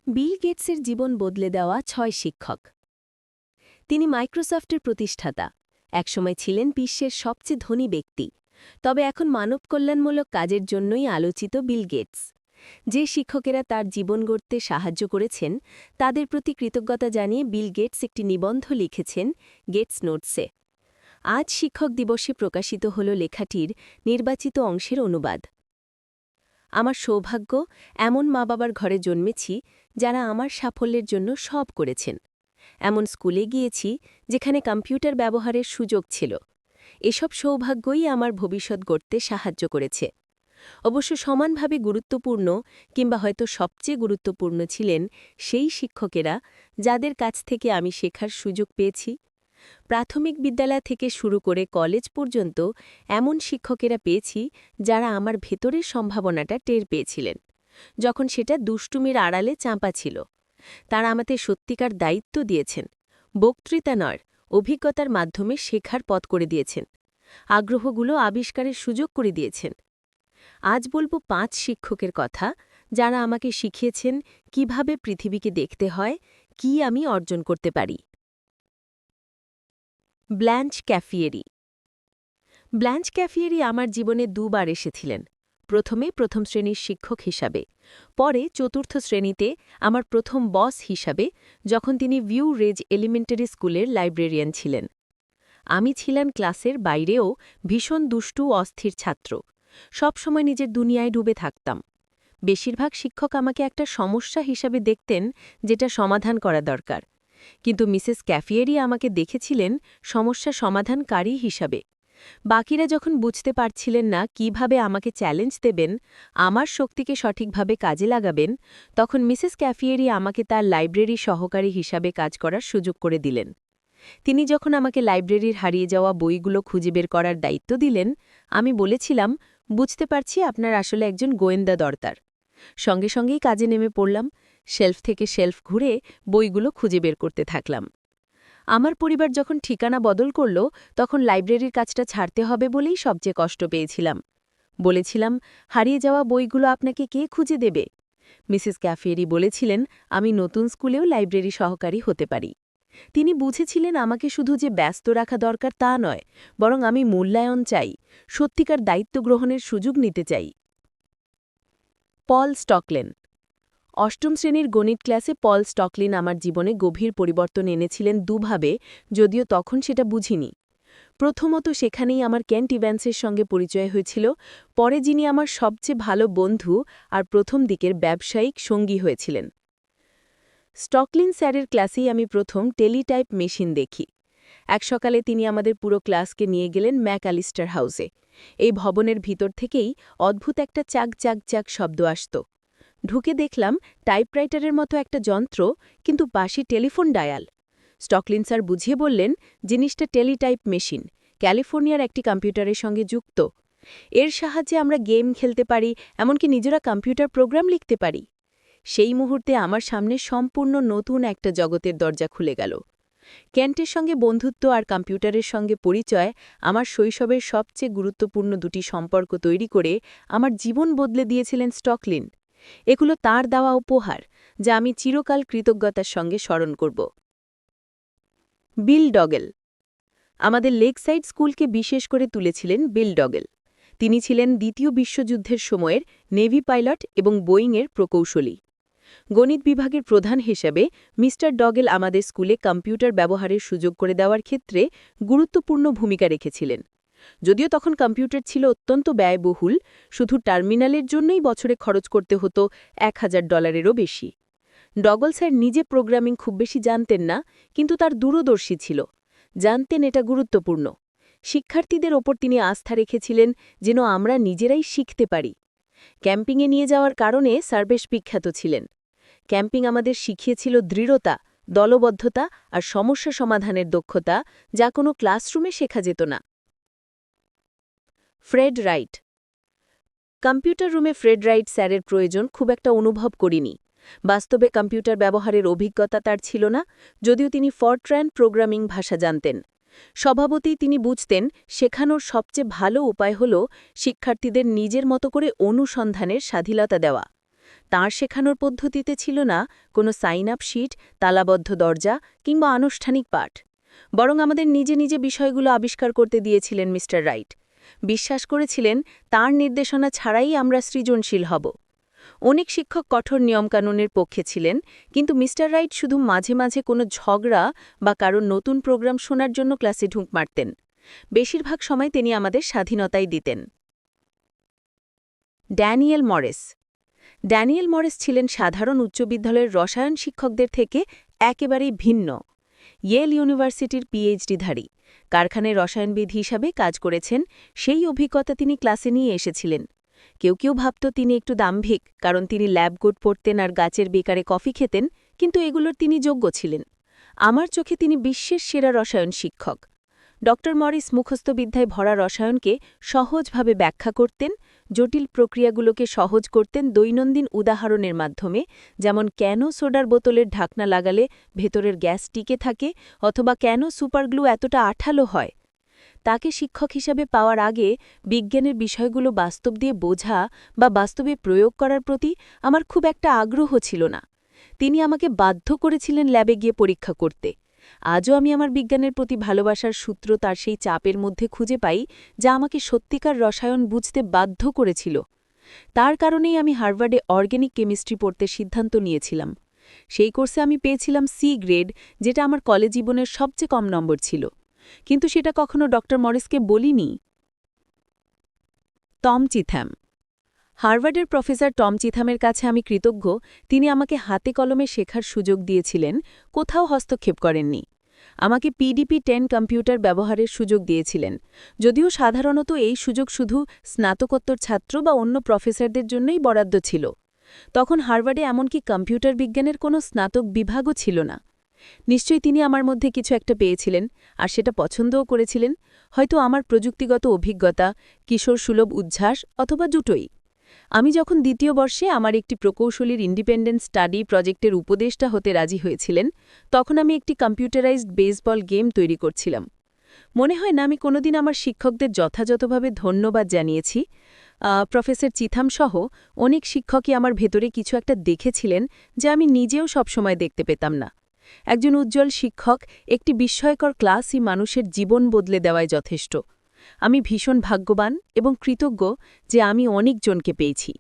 বিল গেটসের জীবন বদলে দেওয়া ৬ শিক্ষক। তিনি মাইক্রোসফটের প্রতিষ্ঠাতা, একসময় ছিলেন বিশ্বের সবচেয়ে ধনী ব্যক্তি। তবে এখন মানব কল্যাণমূলক কাজের জন্যই আলোচিত বিল গেটস। যে শিক্ষকেরা তার জীবন গড়তে সাহায্য করেছেন, তাদের প্রতি কৃতজ্ঞতা জানিয়ে বিল গেটস একটি নিবন্ধ লিখেছেন গেটস নোটসে। আজ শিক্ষক দিবসে প্রকাশিত হল লেখাটির নির্বাচিত অংশের অনুবাদ। আমার সৌভাগ্য, এমন মা বাবার ঘরে জন্মেছি যারা আমার সাফল্যের জন্য সব করেছেন। এমন স্কুলে গিয়েছি যেখানে কম্পিউটার ব্যবহারের সুযোগ ছিল। এসব সৌভাগ্যই আমার ভবিষ্যৎ গড়তে সাহায্য করেছে। অবশ্য সমানভাবে গুরুত্বপূর্ণ কিংবা হয়তো সবচেয়ে গুরুত্বপূর্ণ ছিলেন সেই শিক্ষকেরা যাদের কাছ থেকে আমি শেখার সুযোগ পেয়েছি। প্রাথমিক বিদ্যালয় থেকে শুরু করে কলেজ পর্যন্ত এমন শিক্ষকেরা পেয়েছি যারা আমার ভেতরের সম্ভাবনাটা টের পেয়েছিলেন, যখন সেটা দুষ্টুমির আড়ালে চাপা ছিল। তারা আমাদের সত্যিকার দায়িত্ব দিয়েছেন, বক্তৃতা নয়, অভিজ্ঞতার মাধ্যমে শেখার পথ করে দিয়েছেন, আগ্রহগুলো আবিষ্কারের সুযোগ করে দিয়েছেন। আজ বলবো ৫ শিক্ষকের কথা যারা আমাকে শিখিয়েছেন কিভাবে পৃথিবীকে দেখতে হয়, কি আমি অর্জন করতে পারি। ব্ল্যাঞ্চ ক্যাফিয়েরি। ব্ল্যাঞ্চ ক্যাফিয়েরি আমার জীবনে দুবার এসেছিলেন। প্রথমে প্রথম শ্রেণীর শিক্ষক হিসাবে, পরে চতুর্থ শ্রেণীতে আমার প্রথম বস হিসাবে, যখন তিনি ভিউ রেজ এলিমেন্টারি স্কুলের লাইব্রেরিয়ান ছিলেন। আমি ছিলাম ক্লাসের বাইরেও ভীষণ দুষ্টু অস্থির ছাত্র। সবসময় নিজের দুনিয়ায় ডুবে থাকতাম। বেশিরভাগ শিক্ষক আমাকে একটা সমস্যা হিসাবে দেখতেন, যেটা সমাধান করা দরকার। কিন্তু মিসেস ক্যাফিয়েরি আমাকে দেখেছিলেন সমস্যা সমাধানকারী হিসাবে। বাকিরা যখন বুঝতে পারছিলেন না কিভাবে আমাকে চ্যালেঞ্জ দেবেন, আমার শক্তিকে সঠিকভাবে কাজে লাগাবেন, তখন মিসেস ক্যাফিয়েরি আমাকে তার লাইব্রেরি সহকারী হিসাবে কাজ করার সুযোগ করে দিলেন। তিনি যখন আমাকে লাইব্রেরির হারিয়ে যাওয়া বইগুলো খুঁজে বের করার দায়িত্ব দিলেন, আমি বলেছিলাম, বুঝতে পারছি আপনার আসলে একজন গোয়েন্দা দরকার। সঙ্গে সঙ্গেই কাজে নেমে পড়লাম। শেলফ থেকে শেলফ ঘুরে বইগুলো খুঁজে বের করতে থাকলাম। আমার পরিবার যখন ঠিকানা বদল করল, তখন লাইব্রেরির কাজটা ছাড়তে হবে বলেই সবচেয়ে কষ্ট পেয়েছিলাম। বলেছিলাম, হারিয়ে যাওয়া বইগুলো আপনাকে কে খুঁজে দেবে? মিসেস ক্যাফিয়েরি বলেছিলেন, আমি নতুন স্কুলেও লাইব্রেরি সহকারী হতে পারি। তিনি বুঝেছিলেন আমাকে শুধু যে ব্যস্ত রাখা দরকার তা নয়, বরং আমি মূল্যায়ন চাই, সত্যিকার দায়িত্ব গ্রহণের সুযোগ নিতে চাই। পল স্টকলেন। অষ্টম শ্রেণীর গণিত ক্লাসে পল স্টকলিন আমার জীবনে গভীর পরিবর্তন এনেছিলেন দুভাবে, যদিও তখন সেটা বুঝিনি। প্রথমত, সেখানেই আমার কেন্ট ইভ্যান্সের সঙ্গে পরিচয় হয়েছিল, পরে যিনি আমার সবচেয়ে ভালো বন্ধু আর প্রথম দিকের ব্যবসায়িক সঙ্গী হয়েছিলেন। স্টকলিন স্যারের ক্লাসেই আমি প্রথম টেলিটাইপ মেশিন দেখি। এক সকালে তিনি আমাদের পুরো ক্লাসকে নিয়ে গেলেন ম্যাকঅ্যালিস্টার হাউসে। এই ভবনের ভিতর থেকেই অদ্ভুত একটা চাক চাক চাক শব্দ আসত। ঢুকে দেখলাম টাইপরাইটারের মতো একটা যন্ত্র, কিন্তু পাশে টেলিফোন ডায়াল। স্টকলিন স্যার বুঝিয়ে বললেন, জিনিসটা টেলিটাইপ মেশিন, ক্যালিফোর্নিয়ার একটি কম্পিউটারের সঙ্গে যুক্ত। এর সাহায্যে আমরা গেম খেলতে পারি, এমনকি নিজেরা কম্পিউটার প্রোগ্রাম লিখতে পারি। সেই মুহূর্তে আমার সামনে সম্পূর্ণ নতুন একটা জগতের দরজা খুলে গেল। কেন্টের সঙ্গে বন্ধুত্ব আর কম্পিউটারের সঙ্গে পরিচয় আমার শৈশবের সবচেয়ে গুরুত্বপূর্ণ দুটি সম্পর্ক তৈরি করে আমার জীবন বদলে দিয়েছিলেন স্টকলিন। এগুলো তাঁর দেওয়া উপহার, যা আমি চিরকাল কৃতজ্ঞতার সঙ্গে স্মরণ করব। বিল ডগেল। আমাদের লেকসাইড স্কুলকে বিশেষ করে তুলেছিলেন বিল ডগেল। তিনি ছিলেন দ্বিতীয় বিশ্বযুদ্ধের সময়ের নেভি পাইলট এবং বোয়িংয়ের প্রকৌশলী। গণিত বিভাগের প্রধান হিসেবে মিস্টার ডগেল আমাদের স্কুলে কম্পিউটার ব্যবহারের সুযোগ করে দেওয়ার ক্ষেত্রে গুরুত্বপূর্ণ ভূমিকা রেখেছিলেন। যদিও তখন কম্পিউটার ছিল অত্যন্ত ব্যয়বহুল, শুধু টার্মিনালের জন্যই বছরে খরচ করতে হতো $1000-এরও বেশি। ডগল স্যার নিজে প্রোগ্রামিং খুব বেশি জানতেন না, কিন্তু তার দূরদর্শী ছিল, জানতেন এটা গুরুত্বপূর্ণ। শিক্ষার্থীদের ওপর তিনি আস্থা রেখেছিলেন যেন আমরা নিজেরাই শিখতে পারি। ক্যাম্পিংয়ে নিয়ে যাওয়ার কারণে স্যার বেশ বিখ্যাত ছিলেন। ক্যাম্পিং আমাদের শিখিয়েছিল দৃঢ়তা, দলবদ্ধতা আর সমস্যা সমাধানের দক্ষতা, যা কোনো ক্লাসরুমে শেখা যেত না। Fred right. কম্পিউটার রুমে ফ্রেড রাইট স্যারের প্রয়োজন খুব একটা অনুভব করিনি। বাস্তবে কম্পিউটার ব্যবহারের অভিজ্ঞতা তার ছিল না, যদিও তিনি ফরট্রান প্রোগ্রামিং ভাষা জানতেন। স্বভাবতই তিনি বুঝতেন শেখানোর সবচেয়ে ভালো উপায় হল শিক্ষার্থীদের নিজের মতো করে অনুসন্ধানের স্বাধীনতা দেওয়া। তাঁর শেখানোর পদ্ধতিতে ছিল না কোনো সাইন আপ শিট, তালাবদ্ধ দরজা কিংবা আনুষ্ঠানিক পাঠ, বরং আমাদের নিজে নিজে বিষয়গুলো আবিষ্কার করতে দিয়েছিলেন মিস্টার রাইট। বিশ্বাস করেছিলেন তাঁর নির্দেশনা ছাড়াই আমরা সৃজনশীল হব। অনেক শিক্ষক কঠোর নিয়মকানুনের পক্ষে ছিলেন, কিন্তু মিস্টার রাইট শুধু মাঝে মাঝে কোনো ঝগড়া বা কারোর নতুন প্রোগ্রাম শোনার জন্য ক্লাসে ঢুঁক মারতেন। বেশিরভাগ সময় তিনি আমাদের স্বাধীনতাই দিতেন। ড্যানিয়েল মরিস ছিলেন সাধারণ উচ্চ বিদ্যালয়ের রসায়ন শিক্ষকদের থেকে একেবারেই ভিন্ন। ইয়েল ইউনিভার্সিটির পিএইচডিধারী, কারখানায় রসায়নবিদ হিসাবে কাজ করেছেন, সেই অভিজ্ঞতা তিনি ক্লাসে নিয়ে এসেছিলেন। কেউ কেউ ভাবত তিনি একটু দাম্ভিক, কারণ তিনি ল্যাব কোট পড়তেন আর গাছের বেকারে কফি খেতেন, কিন্তু এগুলোর তিনি যোগ্য ছিলেন। আমার চোখে তিনি বিশ্বের সেরা রসায়ন শিক্ষক। ড মরিস মুখস্থবিদ্যায় ভরা রসায়নকে সহজভাবে ব্যাখ্যা করতেন, জটিল প্রক্রিয়াগুলোকে সহজ করতেন দৈনন্দিন উদাহরণের মাধ্যমে, যেমন কেন সোডার বোতলের ঢাকনা লাগালে ভেতরের গ্যাস টিকে থাকে, অথবা কেন সুপারগ্লু এতটা আঠালো হয়। তাকে শিক্ষক হিসাবে পাওয়ার আগে বিজ্ঞানের বিষয়গুলো বাস্তব দিয়ে বোঝা বা বাস্তবে প্রয়োগ করার প্রতি আমার খুব একটা আগ্রহ ছিল না। তিনি আমাকে বাধ্য করেছিলেন ল্যাবে গিয়ে পরীক্ষা করতে। আজও আমি আমার বিজ্ঞানের প্রতি ভালোবাসার সূত্র তার সেই চাপের মধ্যে খুঁজে পাই, যা আমাকে সত্যিকার রসায়ন বুঝতে বাধ্য করেছিল। তার কারণেই আমি হার্ভার্ডে অর্গ্যানিক কেমিস্ট্রি পড়তে সিদ্ধান্ত নিয়েছিলাম। সেই কোর্সে আমি পেয়েছিলাম সি গ্রেড, যেটা আমার কলেজ জীবনের সবচেয়ে কম নম্বর ছিল। কিন্তু সেটা কখনো ড মরিসকে বলিনি। টম চিথাম। হার্ভার্ডের প্রফেসর টম চিথামের কাছে আমি কৃতজ্ঞ। তিনি আমাকে হাতে কলমে শেখার সুযোগ দিয়েছিলেন, কোথাও হস্তক্ষেপ করেননি। আমাকে PDP-10 কম্পিউটার ব্যবহারের সুযোগ দিয়েছিলেন, যদিও সাধারণত এই সুযোগ শুধু স্নাতকোত্তর ছাত্র বা অন্য প্রফেসরদের জন্যই বরাদ্দ ছিল। তখন হার্ভার্ডে এমনকি কম্পিউটার বিজ্ঞানের কোনো স্নাতক বিভাগও ছিল না। নিশ্চয়ই তিনি আমার মধ্যে কিছু একটা পেয়েছিলেন, আর সেটা পছন্দও করেছিলেন, হয়তো আমার প্রযুক্তিগত অভিজ্ঞতা, কিশোর সুলভ উচ্ছ্বাস, অথবা দুটোই। আমি যখন দ্বিতীয় বর্ষে আমার একটি প্রকৌশলীর ইন্ডিপেন্ডেন্ট স্টাডি প্রজেক্টের উপদেষ্টা হতে রাজি হয়েছিলেন, তখন আমি একটি কম্পিউটারাইজড বেসবল গেম তৈরি করছিলাম। মনে হয় না আমি কোনোদিন আমার শিক্ষকদের যথাযথভাবে ধন্যবাদ জানিয়েছি। প্রফেসর চিথাম সহ অনেক শিক্ষকই আমার ভেতরে কিছু একটা দেখেছিলেন, যা আমি নিজেও সবসময় দেখতে পেতাম না। একজন উজ্জ্বল শিক্ষক, একটি বিস্ময়কর ক্লাসই মানুষের জীবন বদলে দেওয়ায় যথেষ্ট। আমি ভীষণ ভাগ্যবান এবং কৃতজ্ঞ যে আমি অনেকজনকে পেয়েছি।